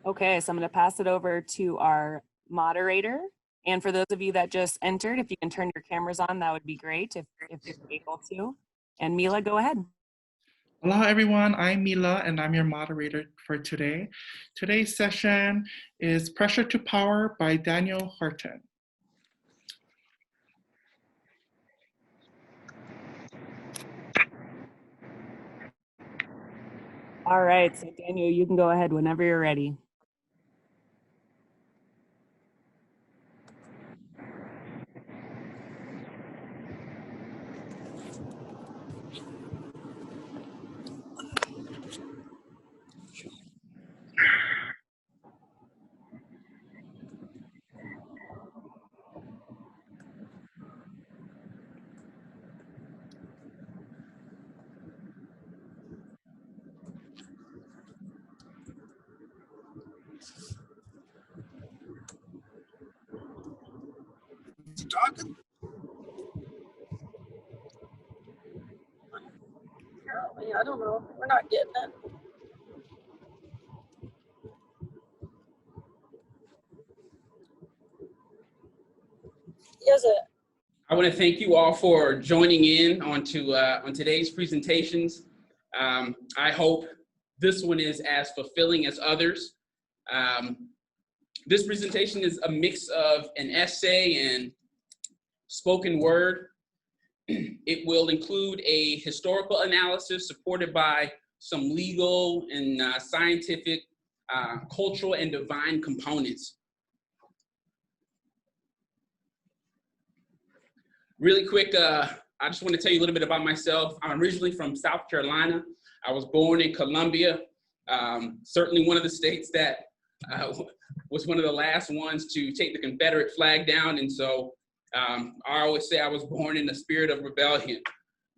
Okay, so I'm going to pass it over to our moderator. And for those of you that just entered, if you can turn your cameras on, that would be great if you're able to. And Mila, go ahead. Hello everyone, I'm Mila and I'm your moderator for today. Today's session is Pressure to Power by Daniel Horton. All right, so Daniel, you can go ahead whenever you're ready. Talking? Apparently, I don't know. We're not getting it. Is it? I want to thank you all for joining in on today's presentations. I hope this one is as fulfilling as others. This presentation is a mix of an essay and spoken word. It will include a historical analysis supported by some legal and scientific, cultural and divine components. Really quick, I just want to tell you a little bit about myself. I'm originally from South Carolina. I was born in Columbia, certainly one of the states that was one of the last ones to take the Confederate flag down. And so I always say I was born in the spirit of rebellion.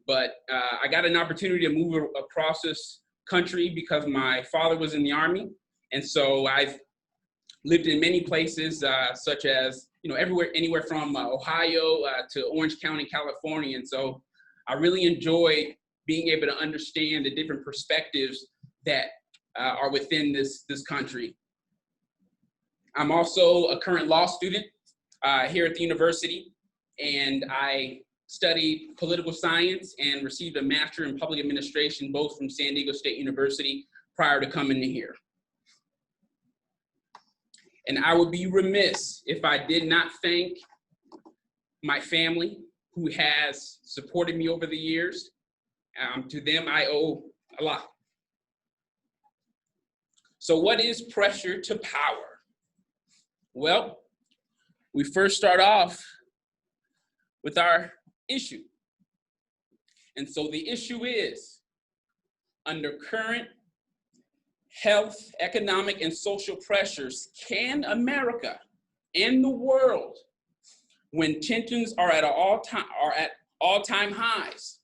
But I got an opportunity to move across this country because my father was in the Army. And so I've lived in many places, such as, anywhere from Ohio to Orange County, California. And so I really enjoy being able to understand the different perspectives that are within this country. I'm also a current law student here at the university, and I studied political science and received a master in public administration, both from San Diego State University prior to coming to here. And I would be remiss if I did not thank my family who has supported me over the years. To them, I owe a lot. So what is pressure to power? Well, we first start off with our issue. And so the issue is, under current health, economic, and social pressures, can America and the world, when tensions are at all-time highs,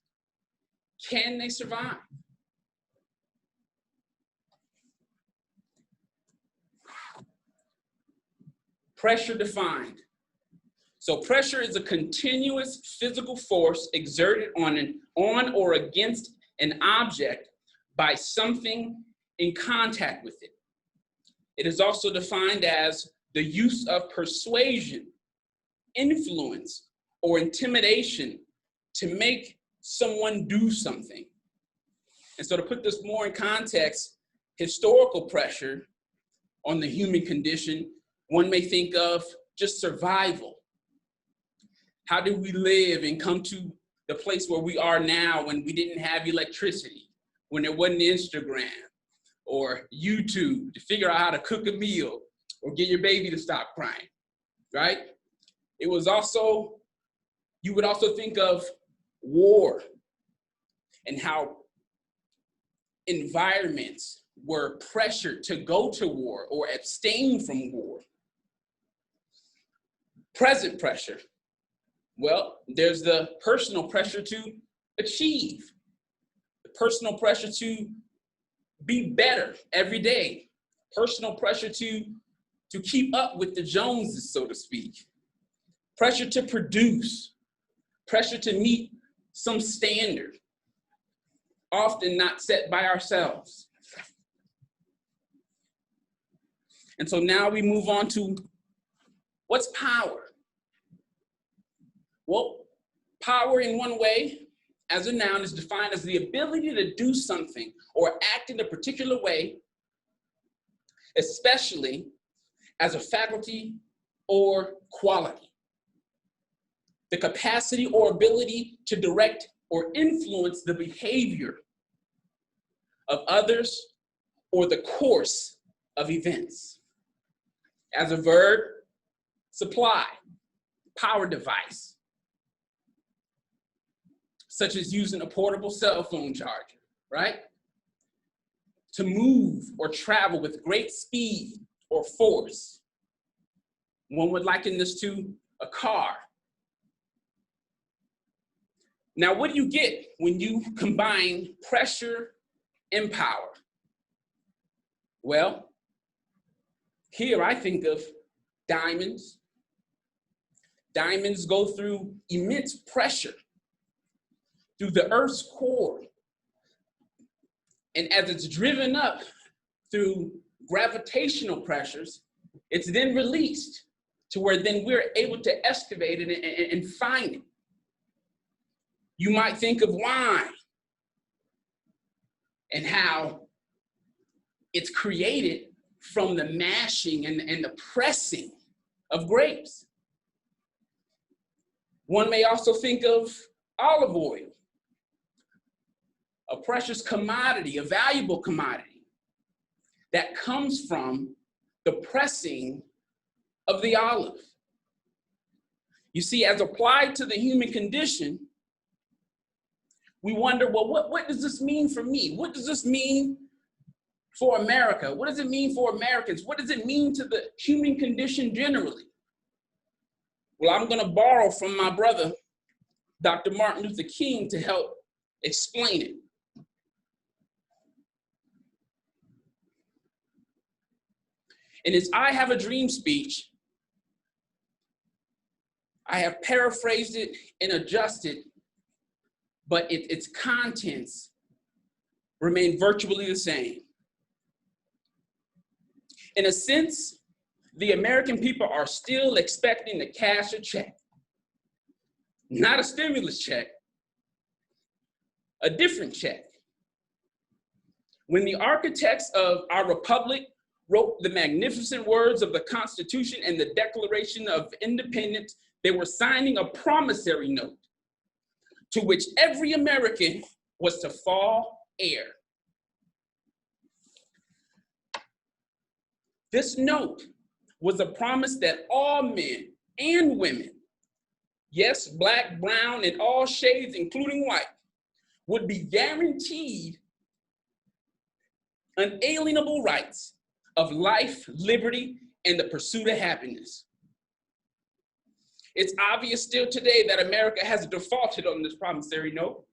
can they survive? Pressure defined. So pressure is a continuous physical force exerted on or against an object by something in contact with it. It is also defined as the use of persuasion, influence, or intimidation to make someone do something. And so to put this more in context, historical pressure on the human condition, one may think of just survival. How did we live and come to the place where we are now when we didn't have electricity, when there wasn't Instagram or YouTube to figure out how to cook a meal or get your baby to stop crying, right? It was also, you would also think of war and how environments were pressured to go to war or abstain from war. Present pressure. Well, there's the personal pressure to achieve, the personal pressure to be better every day, personal pressure to keep up with the Joneses, so to speak, pressure to produce, pressure to meet some standard, often not set by ourselves. And so now we move on to what's power? Well, power in one way, as a noun, is defined as the ability to do something or act in a particular way, especially as a faculty or quality. The capacity or ability to direct or influence the behavior of others or the course of events. As a verb, supply, power device, such as using a portable cell phone charger, right? To move or travel with great speed or force. One would liken this to a car. Now, what do you get when you combine pressure and power? Well, here I think of diamonds. Diamonds go through immense pressure through the Earth's core. And as it's driven up through gravitational pressures, it's then released to where then we're able to excavate it and find it. You might think of wine and how it's created from the mashing and the pressing of grapes. One may also think of olive oil, a precious commodity, a valuable commodity that comes from the pressing of the olive. You see, as applied to the human condition, we wonder, well, what does this mean for me? What does this mean for America? What does it mean for Americans? What does it mean to the human condition generally? Well, I'm going to borrow from my brother, Dr. Martin Luther King, to help explain it. In his I Have a Dream speech, I have paraphrased it and adjusted, but its contents remain virtually the same. In a sense, the American people are still expecting to cash a check. Not a stimulus check, a different check. When the architects of our republic wrote the magnificent words of the Constitution and the Declaration of Independence, they were signing a promissory note to which every American was to fall heir. This note was a promise that all men and women, yes, black, brown, and all shades, including white, would be guaranteed unalienable rights of life, liberty, and the pursuit of happiness. It's obvious still today that America has defaulted on this promissory note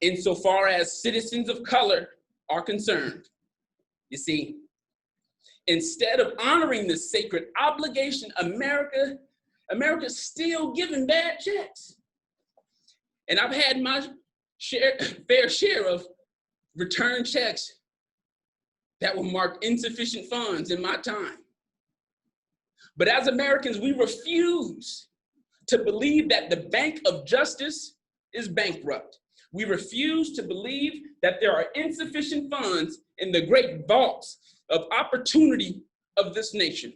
insofar as citizens of color are concerned. You see, instead of honoring this sacred obligation, America's still giving bad checks. And I've had my fair share of return checks that were marked insufficient funds in my time. But as Americans, we refuse to believe that the bank of justice is bankrupt. We refuse to believe that there are insufficient funds in the great vaults of opportunity of this nation.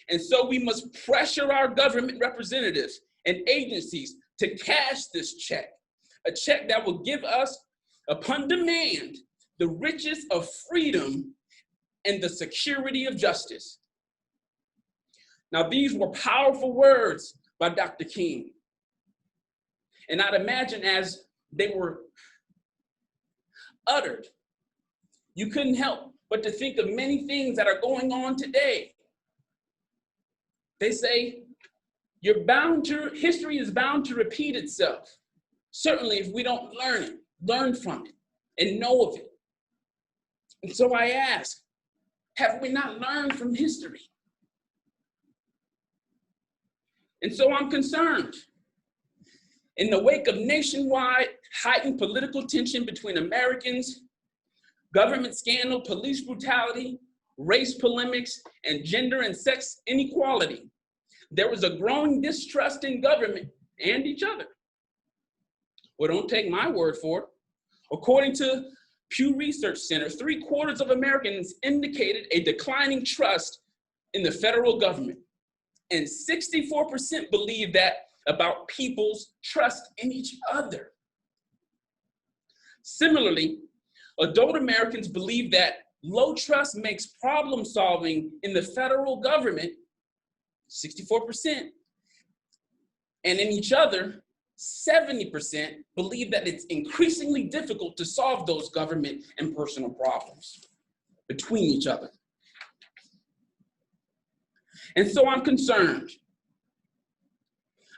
And so we must pressure our government representatives and agencies to cash this check, a check that will give us, upon demand, the riches of freedom and the security of justice. Now, these were powerful words by Dr. King. And I'd imagine as they were uttered, you couldn't help but to think of many things that are going on today. They say, history is bound to repeat itself. Certainly if we don't learn from it, and know of it. And so I ask, have we not learned from history? And so I'm concerned. In the wake of nationwide heightened political tension between Americans, government scandal, police brutality, race polemics, and gender and sex inequality, there was a growing distrust in government and each other. Well, don't take my word for it. According to Pew Research Center, 3/4 of Americans indicated a declining trust in the federal government, and 64% believe that about people's trust in each other. Similarly, adult Americans believe that low trust makes problem solving in the federal government, 64%, and in each other, 70% believe that it's increasingly difficult to solve those government and personal problems between each other. And so I'm concerned.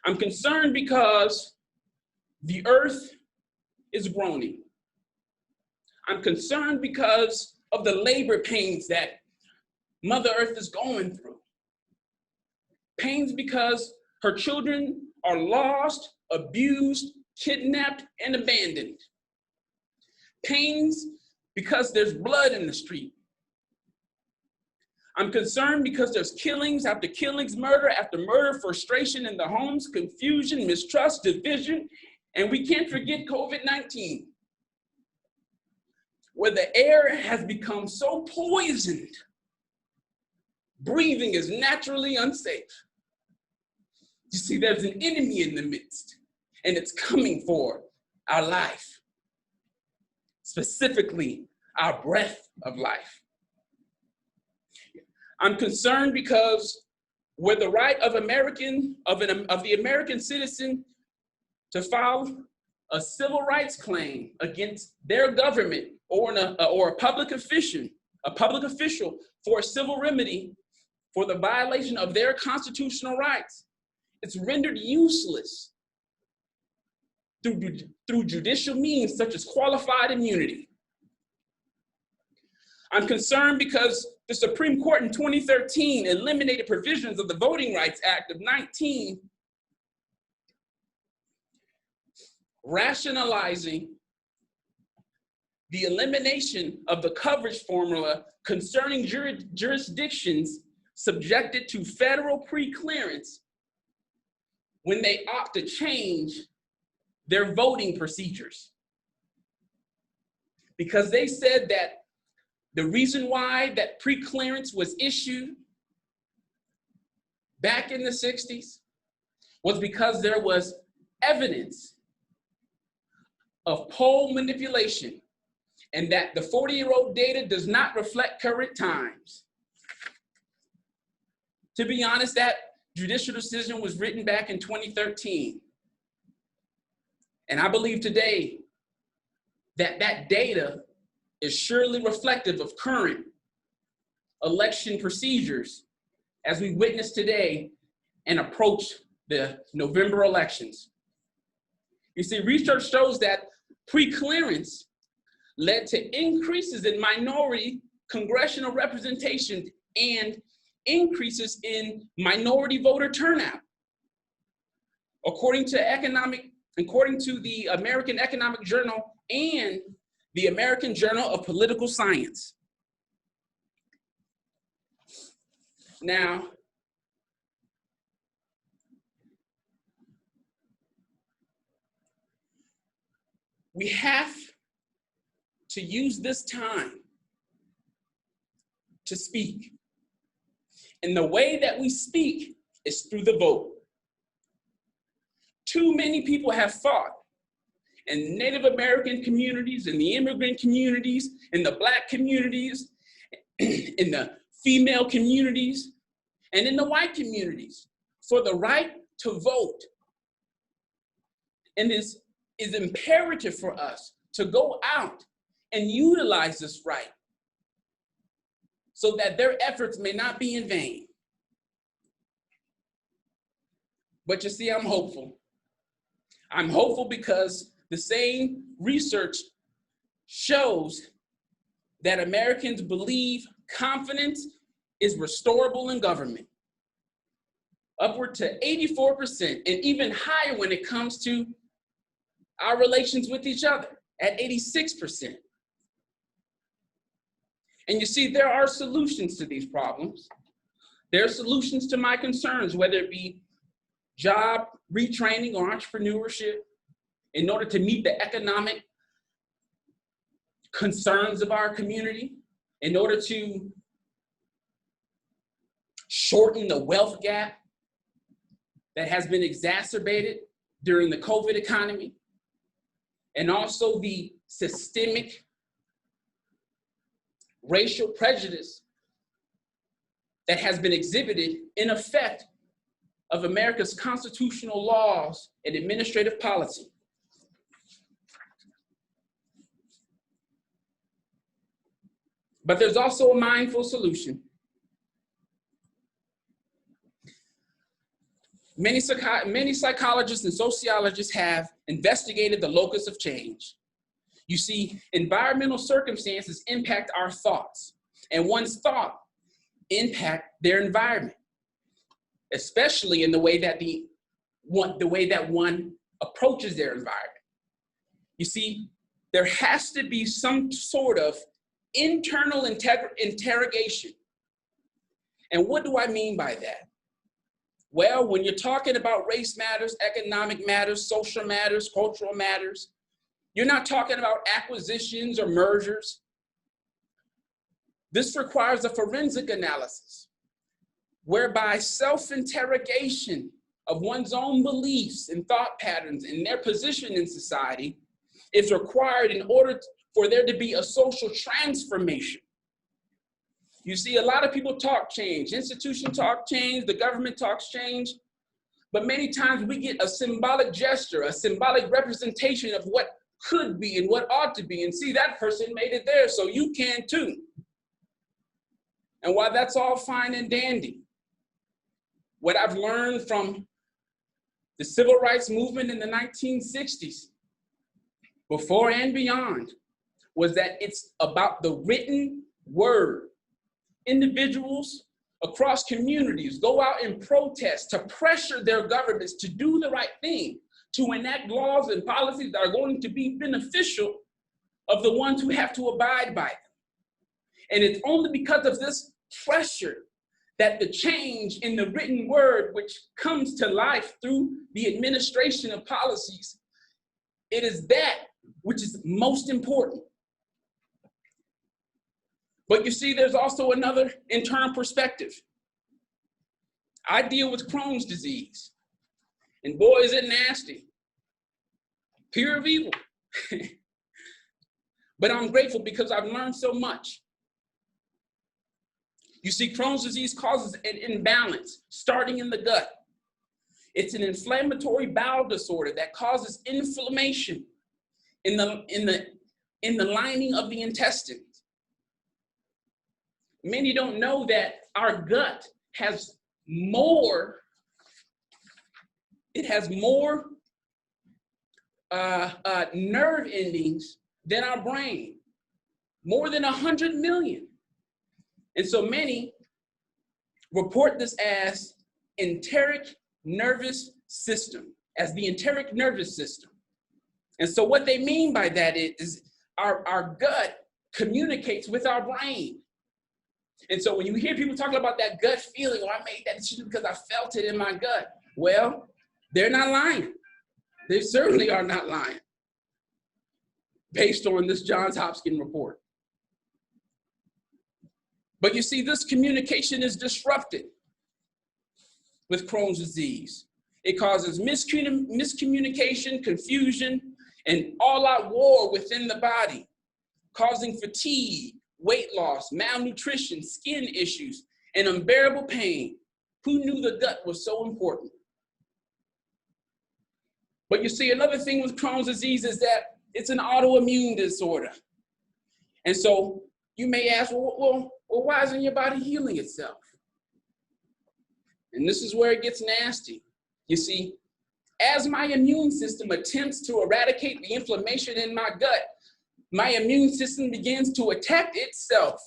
I'm concerned because the earth is groaning. I'm concerned because of the labor pains that Mother Earth is going through. Pains because her children are lost, abused, kidnapped, and abandoned. Pains because there's blood in the street. I'm concerned because there's killings after killings, murder after murder, frustration in the homes, confusion, mistrust, division, and we can't forget COVID-19, where the air has become so poisoned, breathing is naturally unsafe. You see, there's an enemy in the midst, and it's coming for our life, specifically our breath of life. I'm concerned because where the right of the American citizen to file a civil rights claim against their government or a public official for a civil remedy for the violation of their constitutional rights, it's rendered useless through judicial means such as qualified immunity. I'm concerned because the Supreme Court in 2013 eliminated provisions of the Voting Rights Act of 19, rationalizing the elimination of the coverage formula concerning jurisdictions subjected to federal pre-clearance when they opt to change their voting procedures. Because they said that the reason why that pre-clearance was issued back in the 60s was because there was evidence of poll manipulation and that the 40-year-old data does not reflect current times. To be honest, that judicial decision was written back in 2013. And I believe today that that data is surely reflective of current election procedures as we witness today and approach the November elections. You see, research shows that pre-clearance led to increases in minority congressional representation and increases in minority voter turnout. According to the American Economic Journal and the American Journal of Political Science. Now, we have to use this time to speak. And the way that we speak is through the vote. Too many people have fought in Native American communities, in the immigrant communities, in the Black communities, in the female communities, and in the white communities for the right to vote. And this is imperative for us to go out and utilize this right so that their efforts may not be in vain. But you see, I'm hopeful. I'm hopeful because the same research shows that Americans believe confidence is restorable in government, upward to 84%, and even higher when it comes to our relations with each other at 86%. And you see, there are solutions to these problems. There are solutions to my concerns, whether it be job retraining or entrepreneurship, in order to meet the economic concerns of our community, in order to shorten the wealth gap that has been exacerbated during the COVID economy, and also the systemic racial prejudice that has been exhibited in effect of America's constitutional laws and administrative policy. But there's also a mindful solution. Many psychologists and sociologists have investigated the locus of change. You see, environmental circumstances impact our thoughts, and one's thought impact their environment, especially in the way that one approaches their environment. You see, there has to be some sort of internal interrogation. And what do I mean by that? Well, when you're talking about race matters, economic matters, social matters, cultural matters, you're not talking about acquisitions or mergers. This requires a forensic analysis, whereby self-interrogation of one's own beliefs and thought patterns and their position in society is required in order for there to be a social transformation. You see, a lot of people talk change, institutions talk change, the government talks change, but many times we get a symbolic gesture, a symbolic representation of what could be and what ought to be, and see, that person made it there, so you can too. And while that's all fine and dandy, what I've learned from the civil rights movement in the 1960s, before and beyond, was that it's about the written word. Individuals across communities go out and protest to pressure their governments to do the right thing, to enact laws and policies that are going to be beneficial of the ones who have to abide by them. And it's only because of this pressure that the change in the written word, which comes to life through the administration of policies, it is that which is most important. But you see, there's also another internal perspective. I deal with Crohn's disease, and boy, is it nasty. Pure of evil. But I'm grateful because I've learned so much. You see, Crohn's disease causes an imbalance starting in the gut. It's an inflammatory bowel disorder that causes inflammation in the lining of the intestines. Many don't know that our gut has more nerve endings than our brain, more than 100 million. And so many report this as enteric nervous system, as the enteric nervous system. And so what they mean by that is our gut communicates with our brain. And so when you hear people talking about that gut feeling, oh, I made that decision because I felt it in my gut. Well, they're not lying. They certainly are not lying, based on this Johns Hopkins report. But you see, this communication is disrupted with Crohn's disease. It causes miscommunication, confusion, and all-out war within the body, causing fatigue, weight loss, malnutrition, skin issues, and unbearable pain. Who knew the gut was so important? But you see, another thing with Crohn's disease is that it's an autoimmune disorder. And so you may ask, well, why isn't your body healing itself? And this is where it gets nasty. You see, as my immune system attempts to eradicate the inflammation in my gut, my immune system begins to attack itself.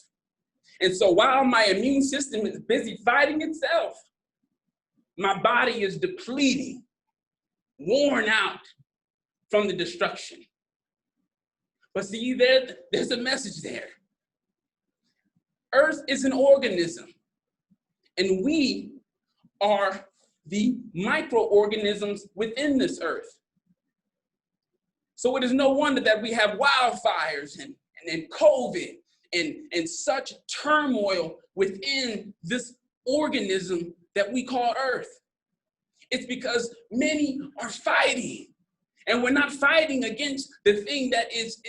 And so while my immune system is busy fighting itself, my body is depleting, worn out from the destruction. But see, there's a message there. Earth is an organism, and we are the microorganisms within this earth. So it is no wonder that we have wildfires and COVID and such turmoil within this organism that we call Earth. It's because many are fighting, and we're not fighting against the thing that is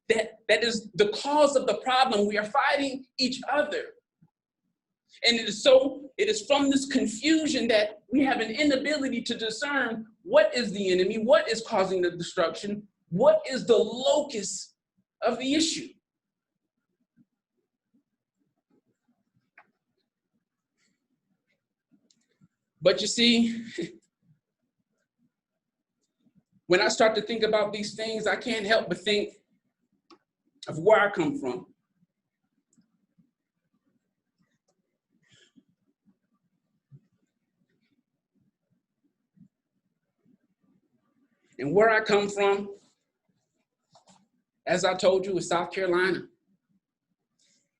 the cause of the problem. We are fighting each other. And it is from this confusion that we have an inability to discern what is the enemy, what is causing the destruction, what is the locus of the issue. But you see, when I start to think about these things, I can't help but think of where I come from. And where I come from, as I told you, is South Carolina.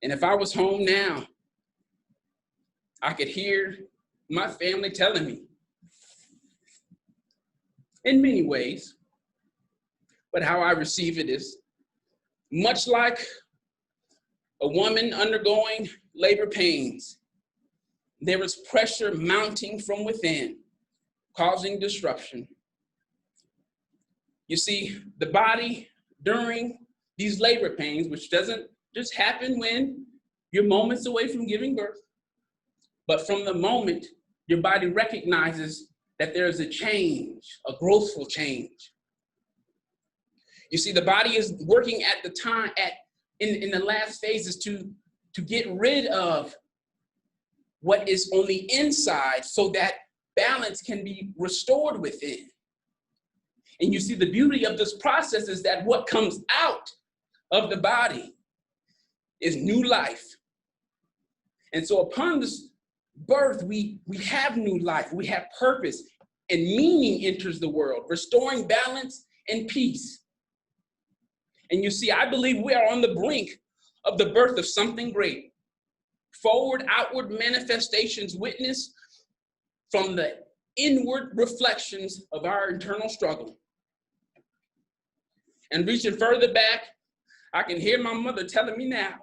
And if I was home now, I could hear my family telling me, in many ways, but how I receive it is much like a woman undergoing labor pains. There is pressure mounting from within, causing disruption. You see, the body during these labor pains, which doesn't just happen when you're moments away from giving birth, but from the moment your body recognizes that there is a change, a growthful change. You see, the body is working at the time, in the last phases to get rid of what is on the inside so that balance can be restored within. And you see, the beauty of this process is that what comes out of the body is new life. And so upon this birth, we have new life, we have purpose, and meaning enters the world, restoring balance and peace. And you see, I believe we are on the brink of the birth of something great. Forward, outward manifestations witness from the inward reflections of our internal struggle. And reaching further back, I can hear my mother telling me now,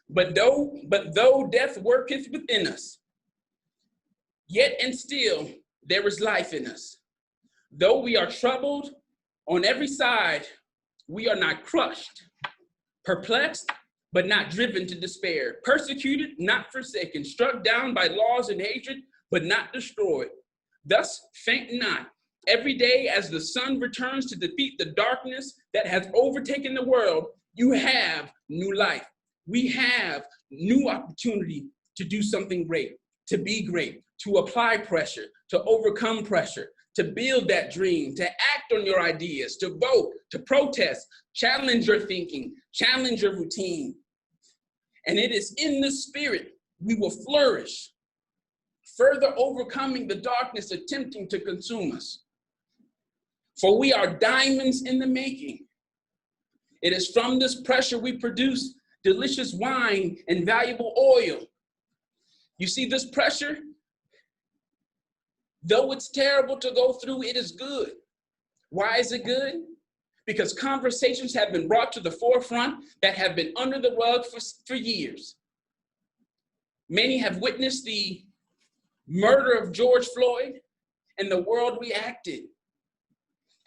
but though death worketh within us, yet and still there is life in us. Though we are troubled on every side, we are not crushed, perplexed, but not driven to despair, persecuted, not forsaken, struck down by laws and hatred, but not destroyed. Thus faint not. Every day as the sun returns to defeat the darkness that has overtaken the world, you have new life. We have new opportunity to do something great, to be great, to apply pressure, to overcome pressure, to build that dream, to act on your ideas, to vote, to protest, challenge your thinking, challenge your routine. And it is in the spirit we will flourish, further overcoming the darkness attempting to consume us. For we are diamonds in the making. It is from this pressure we produce delicious wine and valuable oil. You see, this pressure, though it's terrible to go through, it is good. Why is it good? Because conversations have been brought to the forefront that have been under the rug for years. Many have witnessed the murder of George Floyd, and the world reacted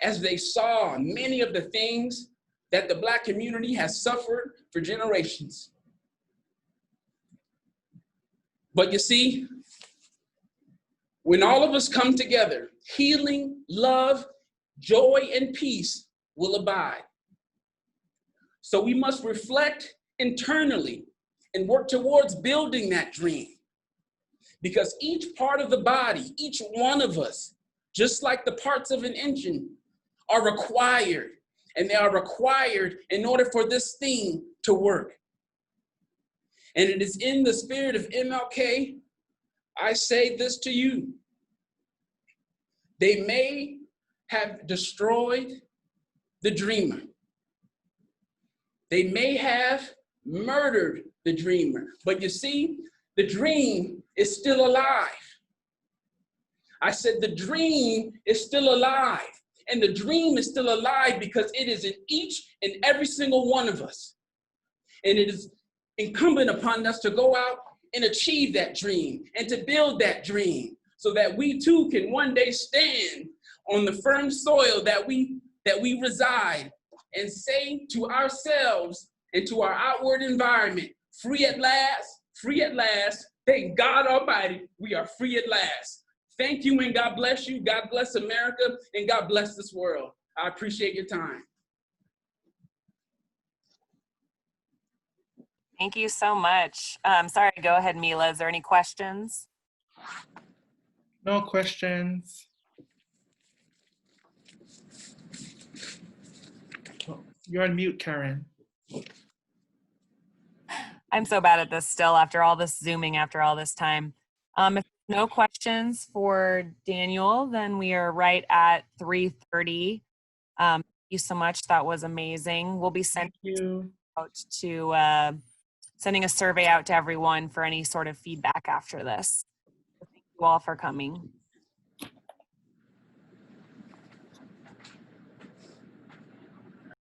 as they saw many of the things that the Black community has suffered for generations. But you see, when all of us come together, healing, love, joy, and peace will abide. So we must reflect internally and work towards building that dream. Because each part of the body, each one of us, just like the parts of an engine, are required. And they are required in order for this thing to work. And it is in the spirit of MLK, I say this to you. They may have destroyed the dreamer, They may have murdered the dreamer, but you see, the dream is still alive. I said the dream is still alive. And the dream is still alive because it is in each and every single one of us. And it is incumbent upon us to go out and achieve that dream and to build that dream so that we too can one day stand on the firm soil that we reside and say to ourselves and to our outward environment, free at last, thank God Almighty, we are free at last. Thank you and God bless you. God bless America and God bless this world. I appreciate your time. Thank you so much. Sorry, go ahead, Mila. Is there any questions? No questions. Oh, you're on mute, Karen. I'm so bad at this still after all this Zooming, after all this time. If no questions for Daniel, then we are right at 3:30. Thank you so much. That was amazing. We'll be sending sending a survey out to everyone for any sort of feedback after this. Thank you all for coming.